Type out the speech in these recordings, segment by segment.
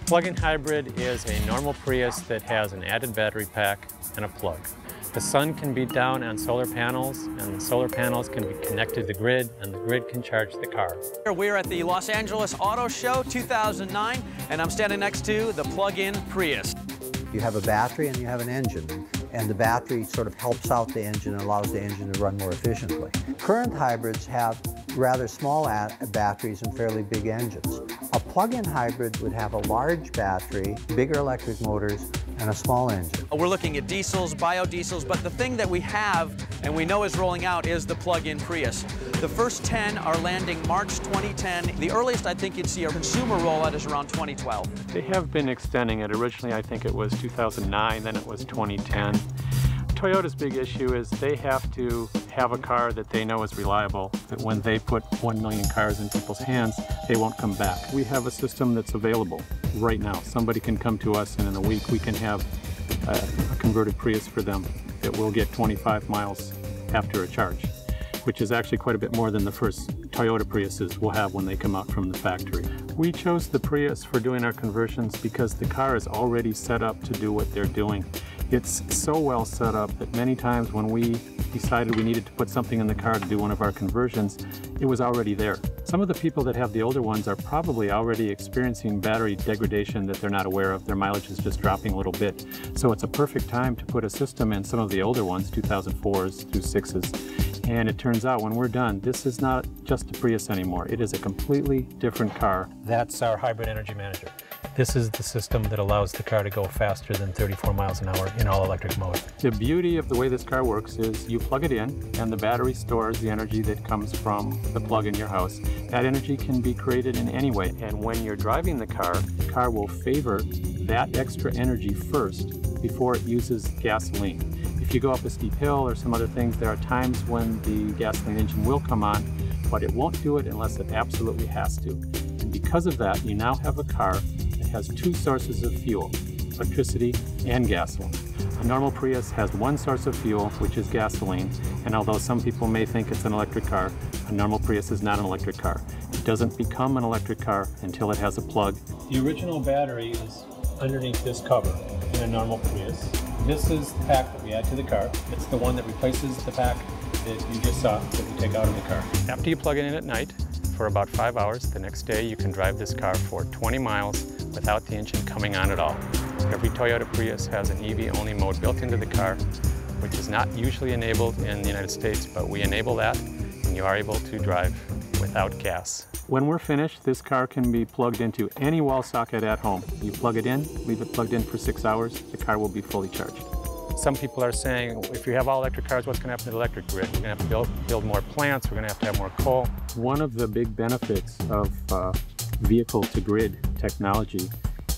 Plug-in hybrid is a normal Prius that has an added battery pack and a plug. The sun can beat down on solar panels, and the solar panels can be connected to the grid, and the grid can charge the car. We're at the Los Angeles Auto Show 2009, and I'm standing next to the plug-in Prius. You have a battery and you have an engine, and the battery sort of helps out the engine and allows the engine to run more efficiently. Current hybrids have rather small batteries and fairly big engines. A plug-in hybrid would have a large battery, bigger electric motors, and a small engine. We're looking at diesels, biodiesels, but the thing that we have and we know is rolling out is the plug-in Prius. The first 10 are landing March 2010. The earliest I think you'd see a consumer rollout is around 2012. They have been extending it. Originally I think it was 2009, then it was 2010. Toyota's big issue is they have to have a car that they know is reliable, that when they put 1 million cars in people's hands, they won't come back. We have a system that's available right now. Somebody can come to us and in a week we can have a converted Prius for them that will get 25 miles after a charge, which is actually quite a bit more than the first Toyota Priuses will have when they come out from the factory. We chose the Prius for doing our conversions because the car is already set up to do what they're doing. It's so well set up that many times when we decided we needed to put something in the car to do one of our conversions, it was already there. Some of the people that have the older ones are probably already experiencing battery degradation that they're not aware of. Their mileage is just dropping a little bit. So it's a perfect time to put a system in some of the older ones, 2004s through 6s. And it turns out when we're done, this is not just a Prius anymore. It is a completely different car. That's our hybrid energy manager. This is the system that allows the car to go faster than 34 miles an hour in all electric mode. The beauty of the way this car works is you plug it in and the battery stores the energy that comes from the plug in your house. That energy can be created in any way, and when you're driving the car will favor that extra energy first before it uses gasoline. If you go up a steep hill or some other things, there are times when the gasoline engine will come on, but it won't do it unless it absolutely has to. And because of that, you now have a car that has two sources of fuel, electricity and gasoline. A normal Prius has one source of fuel, which is gasoline, and although some people may think it's an electric car, a normal Prius is not an electric car. It doesn't become an electric car until it has a plug. The original battery is underneath this cover in a normal Prius. This is the pack that we add to the car. It's the one that replaces the pack that you just saw that we take out of the car. After you plug it in at night for about 5 hours, the next day you can drive this car for 20 miles without the engine coming on at all. Every Toyota Prius has an EV-only mode built into the car, which is not usually enabled in the United States, but we enable that, and you are able to drive without gas. When we're finished, this car can be plugged into any wall socket at home. You plug it in, leave it plugged in for 6 hours, the car will be fully charged. Some people are saying, if you have all electric cars, what's going to happen to the electric grid? We're going to have to build more plants, we're going to have more coal. One of the big benefits of vehicle-to-grid technology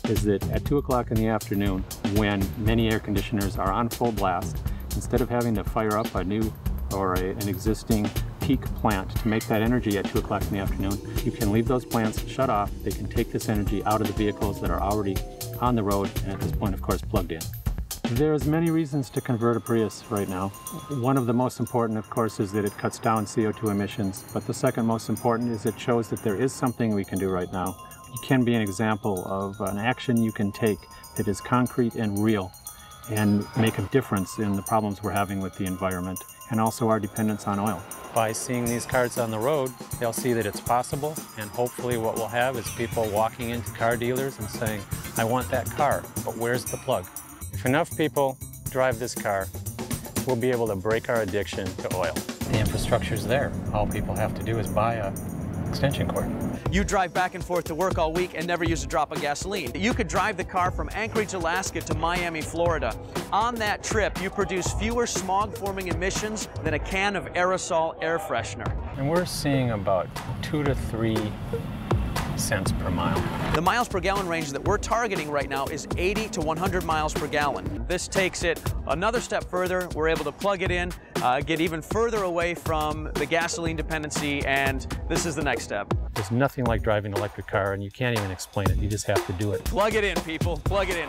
is that at 2 o'clock in the afternoon, when many air conditioners are on full blast, instead of having to fire up a new or an existing peak plant to make that energy at 2 o'clock in the afternoon, you can leave those plants shut off. They can take this energy out of the vehicles that are already on the road and at this point, of course, plugged in. There's many reasons to convert a Prius right now. One of the most important, of course, is that it cuts down CO2 emissions, but the second most important is it shows that there is something we can do right now. It can be an example of an action you can take that is concrete and real and make a difference in the problems we're having with the environment and also our dependence on oil. By seeing these cars on the road, they'll see that it's possible, and hopefully what we'll have is people walking into car dealers and saying, I want that car, but where's the plug? If enough people drive this car, we'll be able to break our addiction to oil. The infrastructure's there. All people have to do is buy a extension cord. You drive back and forth to work all week and never use a drop of gasoline. You could drive the car from Anchorage, Alaska to Miami, Florida. On that trip, you produce fewer smog-forming emissions than a can of aerosol air freshener. And we're seeing about 2 to 3 cents per mile. The miles per gallon range that we're targeting right now is 80 to 100 miles per gallon. This takes it another step further. We're able to plug it in, get even further away from the gasoline dependency, and this is the next step. There's nothing like driving an electric car, and you can't even explain it. You just have to do it. Plug it in, people. Plug it in.